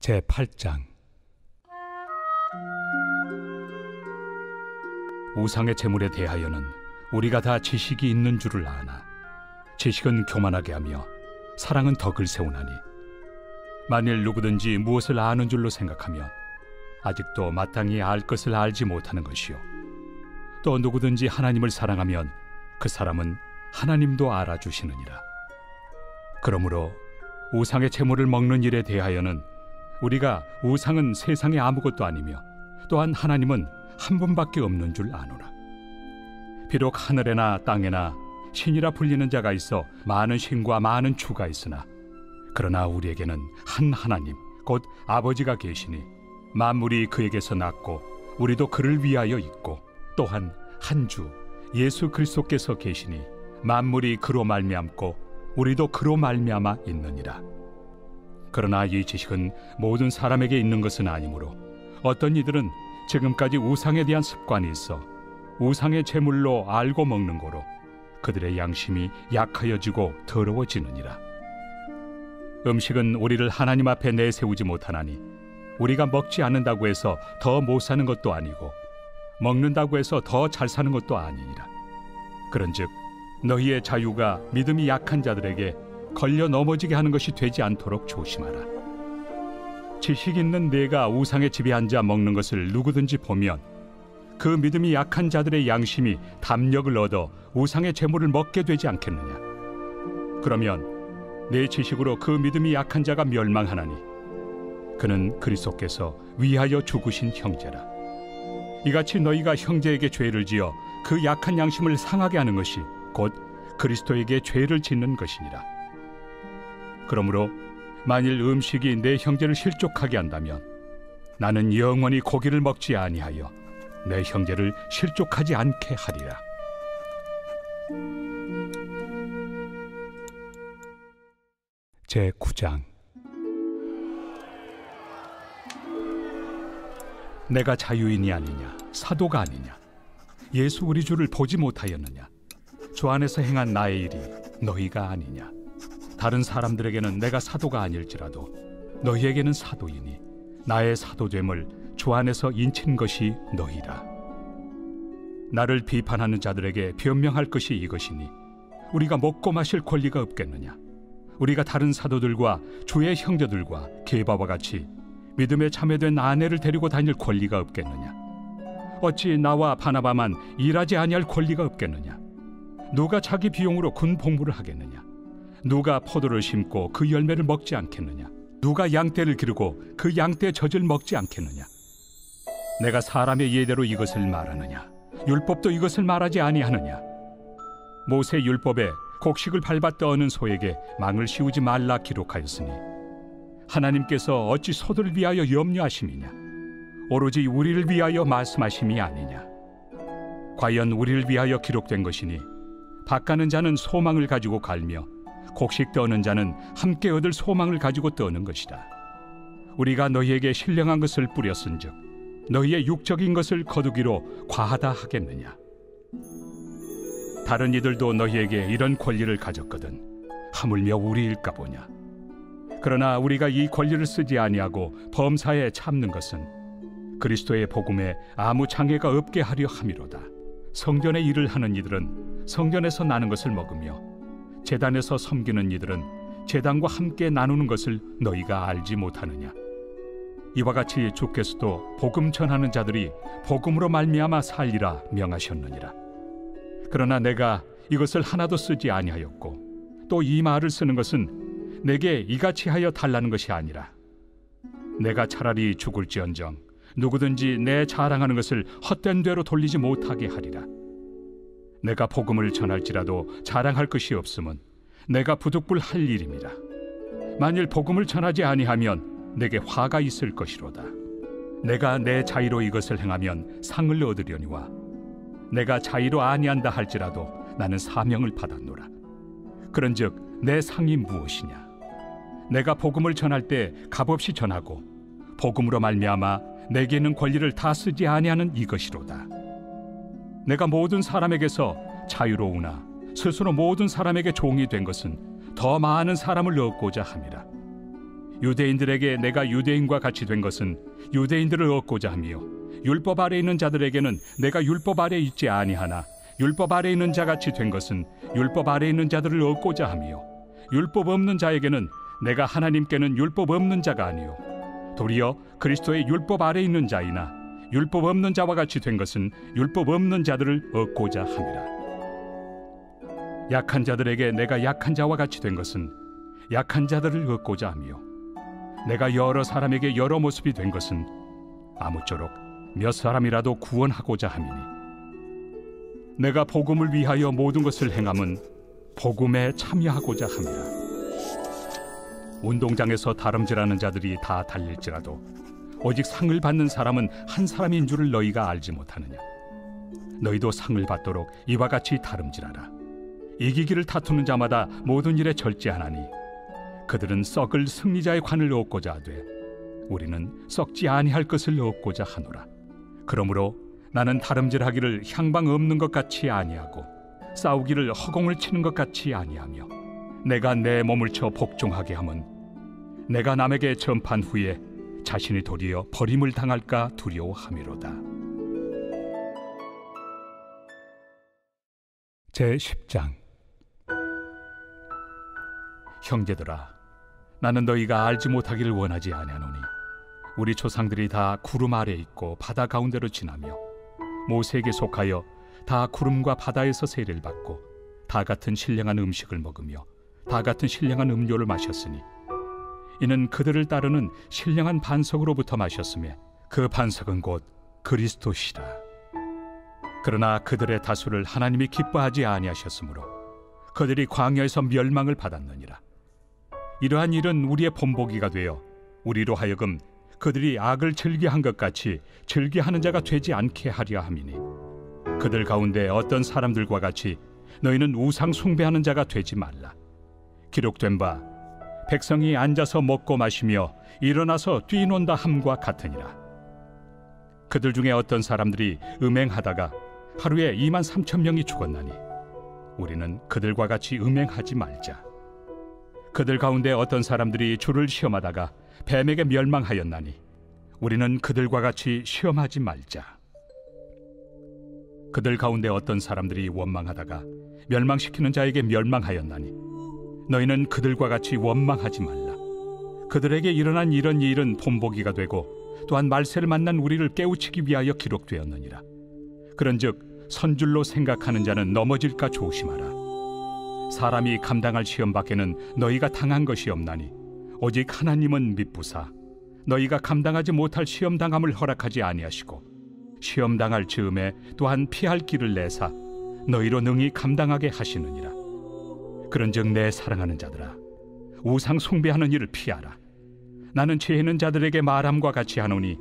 제8장. 우상의 제물에 대하여는 우리가 다 지식이 있는 줄을 아나 지식은 교만하게 하며 사랑은 덕을 세우나니, 만일 누구든지 무엇을 아는 줄로 생각하면 아직도 마땅히 알 것을 알지 못하는 것이요, 또 누구든지 하나님을 사랑하면 그 사람은 하나님도 알아주시느니라. 그러므로 우상의 제물을 먹는 일에 대하여는 우리가 우상은 세상에 아무것도 아니며 또한 하나님은 한 분밖에 없는 줄 아노라. 비록 하늘에나 땅에나 신이라 불리는 자가 있어 많은 신과 많은 주가 있으나, 그러나 우리에게는 한 하나님 곧 아버지가 계시니 만물이 그에게서 났고 우리도 그를 위하여 있고, 또한 한 주 예수 그리스도께서 계시니 만물이 그로 말미암고 우리도 그로 말미암아 있느니라. 그러나 이 지식은 모든 사람에게 있는 것은 아니므로 어떤 이들은 지금까지 우상에 대한 습관이 있어 우상의 제물로 알고 먹는 거로 그들의 양심이 약하여지고 더러워지느니라. 음식은 우리를 하나님 앞에 내세우지 못하나니, 우리가 먹지 않는다고 해서 더 못 사는 것도 아니고 먹는다고 해서 더 잘 사는 것도 아니니라. 그런즉 너희의 자유가 믿음이 약한 자들에게 걸려 넘어지게 하는 것이 되지 않도록 조심하라. 지식 있는 내가 우상의 집에 앉아 먹는 것을 누구든지 보면 그 믿음이 약한 자들의 양심이 담력을 얻어 우상의 제물을 먹게 되지 않겠느냐. 그러면 내 지식으로 그 믿음이 약한 자가 멸망하나니, 그는 그리스도께서 위하여 죽으신 형제라. 이같이 너희가 형제에게 죄를 지어 그 약한 양심을 상하게 하는 것이 곧 그리스도에게 죄를 짓는 것이니라. 그러므로 만일 음식이 내 형제를 실족하게 한다면 나는 영원히 고기를 먹지 아니하여 내 형제를 실족하지 않게 하리라. 제9장. 내가 자유인이 아니냐, 사도가 아니냐, 예수 우리 주를 보지 못하였느냐, 주 안에서 행한 나의 일이 너희가 아니냐. 다른 사람들에게는 내가 사도가 아닐지라도 너희에게는 사도이니 나의 사도됨을 주 안에서 인친 것이 너희라. 나를 비판하는 자들에게 변명할 것이 이것이니, 우리가 먹고 마실 권리가 없겠느냐. 우리가 다른 사도들과 주의 형제들과 게바와 같이 믿음에 참여된 아내를 데리고 다닐 권리가 없겠느냐. 어찌 나와 바나바만 일하지 아니할 권리가 없겠느냐. 누가 자기 비용으로 군 복무를 하겠느냐. 누가 포도를 심고 그 열매를 먹지 않겠느냐. 누가 양떼를 기르고 그 양떼 젖을 먹지 않겠느냐. 내가 사람의 예대로 이것을 말하느냐, 율법도 이것을 말하지 아니하느냐. 모세 율법에 곡식을 밟아 떠는 소에게 망을 씌우지 말라 기록하였으니, 하나님께서 어찌 소들을 위하여 염려하심이냐. 오로지 우리를 위하여 말씀하심이 아니냐. 과연 우리를 위하여 기록된 것이니, 밭가는 자는 소망을 가지고 갈며 곡식 떠는 자는 함께 얻을 소망을 가지고 떠는 것이다. 우리가 너희에게 신령한 것을 뿌렸은즉 너희의 육적인 것을 거두기로 과하다 하겠느냐. 다른 이들도 너희에게 이런 권리를 가졌거든 하물며 우리일까 보냐. 그러나 우리가 이 권리를 쓰지 아니하고 범사에 참는 것은 그리스도의 복음에 아무 장애가 없게 하려 함이로다. 성전의 일을 하는 이들은 성전에서 나는 것을 먹으며 제단에서 섬기는 이들은 제단과 함께 나누는 것을 너희가 알지 못하느냐. 이와 같이 주께서도 복음 전하는 자들이 복음으로 말미암아 살리라 명하셨느니라. 그러나 내가 이것을 하나도 쓰지 아니하였고, 또 이 말을 쓰는 것은 내게 이같이 하여 달라는 것이 아니라, 내가 차라리 죽을지언정 누구든지 내 자랑하는 것을 헛된 대로 돌리지 못하게 하리라. 내가 복음을 전할지라도 자랑할 것이 없음은 내가 부득불 할 일임이라. 만일 복음을 전하지 아니하면 내게 화가 있을 것이로다. 내가 내 자의로 이것을 행하면 상을 얻으려니와, 내가 자의로 아니한다 할지라도 나는 사명을 받았노라. 그런즉 내 상이 무엇이냐. 내가 복음을 전할 때 값없이 전하고 복음으로 말미암아 내게 있는 권리를 다 쓰지 아니하는 이것이로다. 내가 모든 사람에게서 자유로우나 스스로 모든 사람에게 종이 된 것은 더 많은 사람을 얻고자 함이라. 유대인들에게 내가 유대인과 같이 된 것은 유대인들을 얻고자 하며, 율법 아래 있는 자들에게는 내가 율법 아래 있지 아니하나 율법 아래 있는 자같이 된 것은 율법 아래 있는 자들을 얻고자 하며, 율법 없는 자에게는 내가 하나님께는 율법 없는 자가 아니요 도리어 그리스도의 율법 아래 있는 자이나 율법 없는 자와 같이 된 것은 율법 없는 자들을 얻고자 함이라. 약한 자들에게 내가 약한 자와 같이 된 것은 약한 자들을 얻고자 하며, 내가 여러 사람에게 여러 모습이 된 것은 아무쪼록 몇 사람이라도 구원하고자 함이니, 내가 복음을 위하여 모든 것을 행함은 복음에 참여하고자 함이라. 운동장에서 다름질하는 자들이 다 달릴지라도 오직 상을 받는 사람은 한 사람인 줄을 너희가 알지 못하느냐. 너희도 상을 받도록 이와 같이 다름질하라. 이기기를 다투는 자마다 모든 일에 절제하나니 그들은 썩을 승리자의 관을 얻고자 하되 우리는 썩지 아니할 것을 얻고자 하노라. 그러므로 나는 다름질하기를 향방 없는 것 같이 아니하고 싸우기를 허공을 치는 것 같이 아니하며, 내가 내 몸을 쳐 복종하게 함은 내가 남에게 전판 후에 자신이 도리어 버림을 당할까 두려워함이로다. 제10장. 형제들아, 나는 너희가 알지 못하기를 원하지 아니하노니 우리 조상들이 다 구름 아래 있고 바다 가운데로 지나며 모세에게 속하여 다 구름과 바다에서 세례를 받고 다 같은 신령한 음식을 먹으며 다 같은 신령한 음료를 마셨으니, 이는 그들을 따르는 신령한 반석으로부터 마셨으며 그 반석은 곧 그리스도시라. 그러나 그들의 다수를 하나님이 기뻐하지 아니하셨으므로 그들이 광야에서 멸망을 받았느니라. 이러한 일은 우리의 본보기가 되어 우리로 하여금 그들이 악을 즐겨한 것 같이 즐겨하는 자가 되지 않게 하려 함이니, 그들 가운데 어떤 사람들과 같이 너희는 우상 숭배하는 자가 되지 말라. 기록된 바 백성이 앉아서 먹고 마시며 일어나서 뛰논다 함과 같으니라. 그들 중에 어떤 사람들이 음행하다가 하루에 23,000명이 죽었나니 우리는 그들과 같이 음행하지 말자. 그들 가운데 어떤 사람들이 주를 시험하다가 뱀에게 멸망하였나니 우리는 그들과 같이 시험하지 말자. 그들 가운데 어떤 사람들이 원망하다가 멸망시키는 자에게 멸망하였나니 너희는 그들과 같이 원망하지 말라. 그들에게 일어난 이런 일은 본보기가 되고 또한 말세를 만난 우리를 깨우치기 위하여 기록되었느니라. 그런즉 선줄로 생각하는 자는 넘어질까 조심하라. 사람이 감당할 시험 밖에는 너희가 당한 것이 없나니 오직 하나님은 미쁘사 너희가 감당하지 못할 시험 당함을 허락하지 아니하시고 시험 당할 즈음에 또한 피할 길을 내사 너희로 능히 감당하게 하시느니라. 그런즉 내 사랑하는 자들아, 우상 숭배하는 일을 피하라. 나는 죄 있는 자들에게 말함과 같이 하노니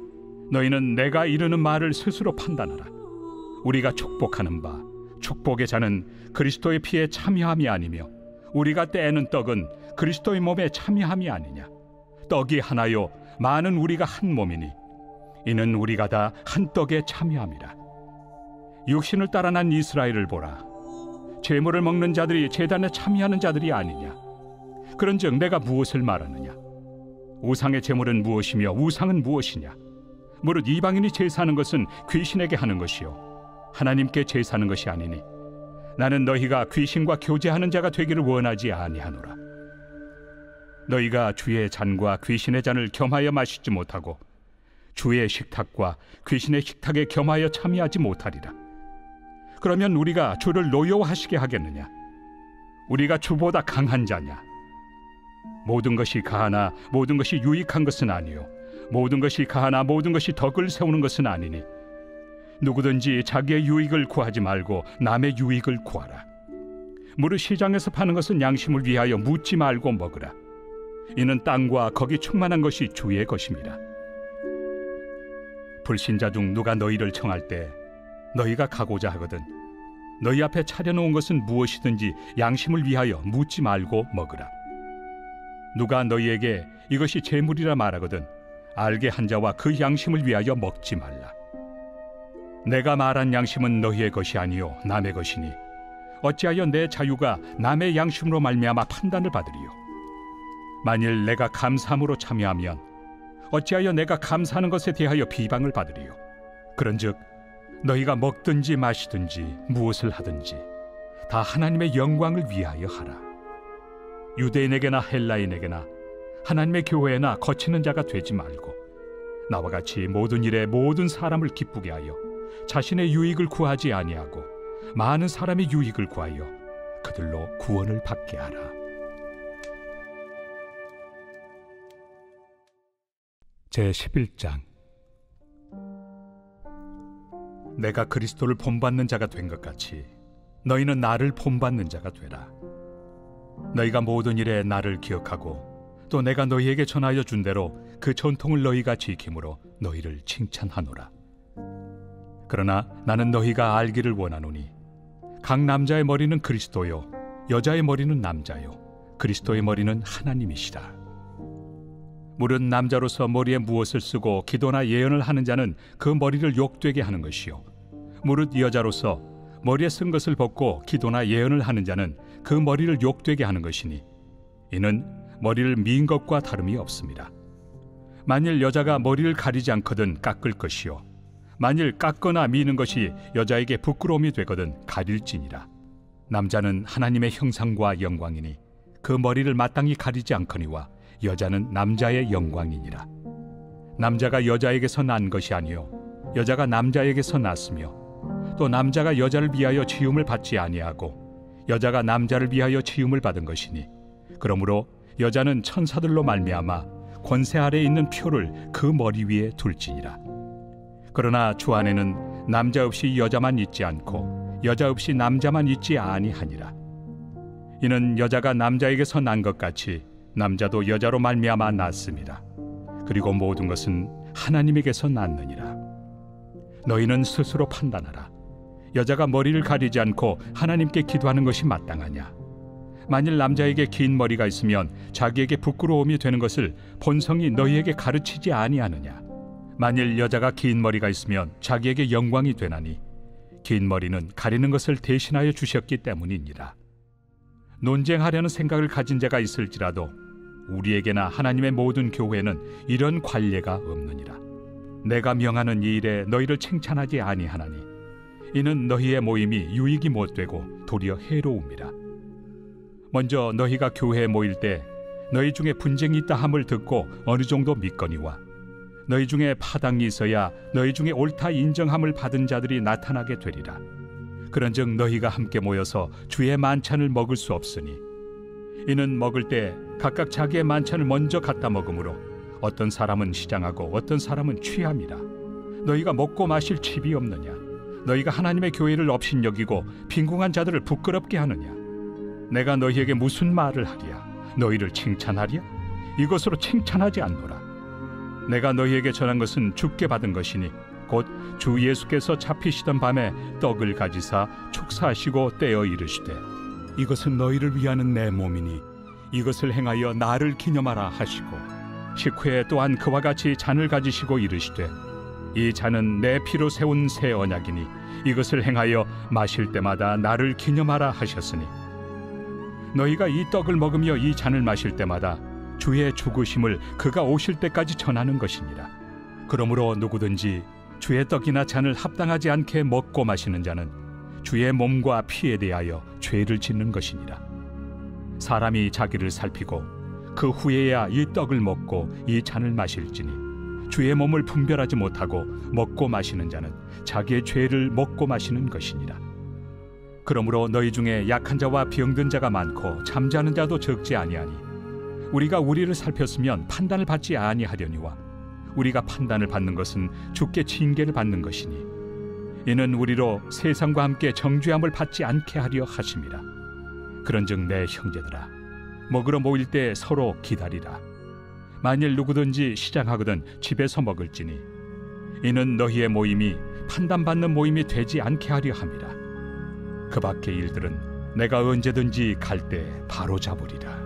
너희는 내가 이르는 말을 스스로 판단하라. 우리가 축복하는 바 축복의 자는 그리스도의 피에 참여함이 아니며 우리가 떼는 떡은 그리스도의 몸에 참여함이 아니냐. 떡이 하나요 많은 우리가 한 몸이니 이는 우리가 다 한 떡에 참여함이라. 육신을 따라 난 이스라엘을 보라. 제물을 먹는 자들이 제단에 참여하는 자들이 아니냐. 그런즉 내가 무엇을 말하느냐. 우상의 제물은 무엇이며 우상은 무엇이냐. 무릇 이방인이 제사하는 것은 귀신에게 하는 것이요 하나님께 제사하는 것이 아니니 나는 너희가 귀신과 교제하는 자가 되기를 원하지 아니하노라. 너희가 주의 잔과 귀신의 잔을 겸하여 마시지 못하고 주의 식탁과 귀신의 식탁에 겸하여 참여하지 못하리라. 그러면 우리가 주를 노여워하시게 하겠느냐. 우리가 주보다 강한 자냐. 모든 것이 가하나 모든 것이 유익한 것은 아니요 모든 것이 가하나 모든 것이 덕을 세우는 것은 아니니 누구든지 자기의 유익을 구하지 말고 남의 유익을 구하라. 무릇 시장에서 파는 것은 양심을 위하여 묻지 말고 먹으라. 이는 땅과 거기 충만한 것이 주의 것임이라. 불신자 중 누가 너희를 청할 때 너희가 가고자 하거든 너희 앞에 차려놓은 것은 무엇이든지 양심을 위하여 묻지 말고 먹으라. 누가 너희에게 이것이 제물이라 말하거든 알게 한 자와 그 양심을 위하여 먹지 말라. 내가 말한 양심은 너희의 것이 아니요 남의 것이니 어찌하여 내 자유가 남의 양심으로 말미암아 판단을 받으리요. 만일 내가 감사함으로 참여하면 어찌하여 내가 감사하는 것에 대하여 비방을 받으리요? 그런즉 너희가 먹든지 마시든지 무엇을 하든지 다 하나님의 영광을 위하여 하라. 유대인에게나 헬라인에게나 하나님의 교회나 거치는 자가 되지 말고 나와 같이 모든 일에 모든 사람을 기쁘게 하여 자신의 유익을 구하지 아니하고 많은 사람의 유익을 구하여 그들로 구원을 받게 하라. 제11장. 내가 그리스도를 본받는 자가 된 것 같이 너희는 나를 본받는 자가 되라. 너희가 모든 일에 나를 기억하고 또 내가 너희에게 전하여 준 대로 그 전통을 너희가 지킴으로 너희를 칭찬하노라. 그러나 나는 너희가 알기를 원하노니 각 남자의 머리는 그리스도요 여자의 머리는 남자요 그리스도의 머리는 하나님이시라. 무릇 남자로서 머리에 무엇을 쓰고 기도나 예언을 하는 자는 그 머리를 욕되게 하는 것이요 무릇 여자로서 머리에 쓴 것을 벗고 기도나 예언을 하는 자는 그 머리를 욕되게 하는 것이니 이는 머리를 민 것과 다름이 없습니다. 만일 여자가 머리를 가리지 않거든 깎을 것이요 만일 깎거나 미는 것이 여자에게 부끄러움이 되거든 가릴지니라. 남자는 하나님의 형상과 영광이니 그 머리를 마땅히 가리지 않거니와 여자는 남자의 영광이니라. 남자가 여자에게서 난 것이 아니요 여자가 남자에게서 났으며 또 남자가 여자를 위하여 지음을 받지 아니하고 여자가 남자를 위하여 지음을 받은 것이니 그러므로 여자는 천사들로 말미암아 권세 아래에 있는 표를 그 머리 위에 둘지니라. 그러나 주 안에는 남자 없이 여자만 있지 않고 여자 없이 남자만 있지 아니하니라. 이는 여자가 남자에게서 난 것 같이 남자도 여자로 말미암아 났습니다. 그리고 모든 것은 하나님에게서 났느니라. 너희는 스스로 판단하라. 여자가 머리를 가리지 않고 하나님께 기도하는 것이 마땅하냐? 만일 남자에게 긴 머리가 있으면 자기에게 부끄러움이 되는 것을 본성이 너희에게 가르치지 아니하느냐? 만일 여자가 긴 머리가 있으면 자기에게 영광이 되나니 긴 머리는 가리는 것을 대신하여 주셨기 때문이니라. 논쟁하려는 생각을 가진 자가 있을지라도 우리에게나 하나님의 모든 교회는 이런 관례가 없느니라. 내가 명하는 이 일에 너희를 칭찬하지 아니하나니 이는 너희의 모임이 유익이 못되고 도리어 해로움이라. 먼저 너희가 교회에 모일 때 너희 중에 분쟁이 있다 함을 듣고 어느 정도 믿거니와 너희 중에 파당이 있어야 너희 중에 옳다 인정함을 받은 자들이 나타나게 되리라. 그런즉 너희가 함께 모여서 주의 만찬을 먹을 수 없으니 이는 먹을 때 각각 자기의 만찬을 먼저 갖다 먹으므로 어떤 사람은 시장하고 어떤 사람은 취함이라. 너희가 먹고 마실 칩이 없느냐? 너희가 하나님의 교회를 업신여기고 빈궁한 자들을 부끄럽게 하느냐? 내가 너희에게 무슨 말을 하랴? 너희를 칭찬하랴? 이것으로 칭찬하지 않노라. 내가 너희에게 전한 것은 주께 받은 것이니 곧 주 예수께서 잡히시던 밤에 떡을 가지사 축사하시고 떼어 이르시되 이것은 너희를 위하는 내 몸이니 이것을 행하여 나를 기념하라 하시고 식후에 또한 그와 같이 잔을 가지시고 이르시되 이 잔은 내 피로 세운 새 언약이니 이것을 행하여 마실 때마다 나를 기념하라 하셨으니 너희가 이 떡을 먹으며 이 잔을 마실 때마다 주의 죽으심을 그가 오실 때까지 전하는 것이니라. 그러므로 누구든지 주의 떡이나 잔을 합당하지 않게 먹고 마시는 자는 주의 몸과 피에 대하여 죄를 짓는 것이니라. 사람이 자기를 살피고 그 후에야 이 떡을 먹고 이 잔을 마실지니 주의 몸을 분별하지 못하고 먹고 마시는 자는 자기의 죄를 먹고 마시는 것이니라. 그러므로 너희 중에 약한 자와 병든 자가 많고 잠자는 자도 적지 아니하니 우리가 우리를 살폈으면 판단을 받지 아니하려니와 우리가 판단을 받는 것은 주께 징계를 받는 것이니 이는 우리로 세상과 함께 정죄함을 받지 않게 하려 하심이라. 그런즉 내 형제들아 먹으러 모일 때 서로 기다리라. 만일 누구든지 시장하거든 집에서 먹을지니 이는 너희의 모임이 판단받는 모임이 되지 않게 하려 함이라. 그 밖의 일들은 내가 언제든지 갈 때 바로 잡으리라.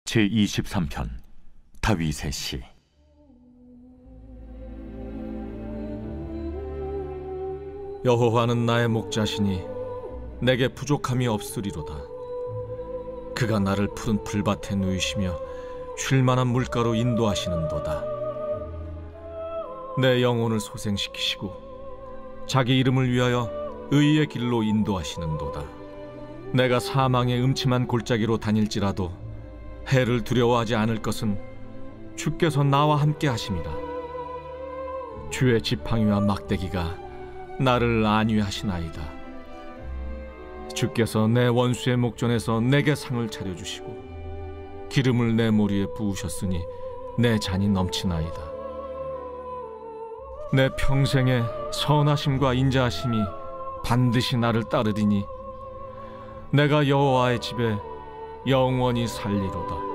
제23편 다윗의 시. 여호와는 나의 목자시니 내게 부족함이 없으리로다. 그가 나를 푸른 풀밭에 누이시며 쉴만한 물가로 인도하시는도다. 내 영혼을 소생시키시고 자기 이름을 위하여 의의 길로 인도하시는도다. 내가 사망의 음침한 골짜기로 다닐지라도 해를 두려워하지 않을 것은 주께서 나와 함께 하심이라. 주의 지팡이와 막대기가 나를 안위하시나이다. 주께서 내 원수의 목전에서 내게 상을 차려주시고 기름을 내 머리에 부으셨으니 내 잔이 넘치나이다. 내 평생에 선하심과 인자하심이 반드시 나를 따르리니 내가 여호와의 집에 영원히 살리로다.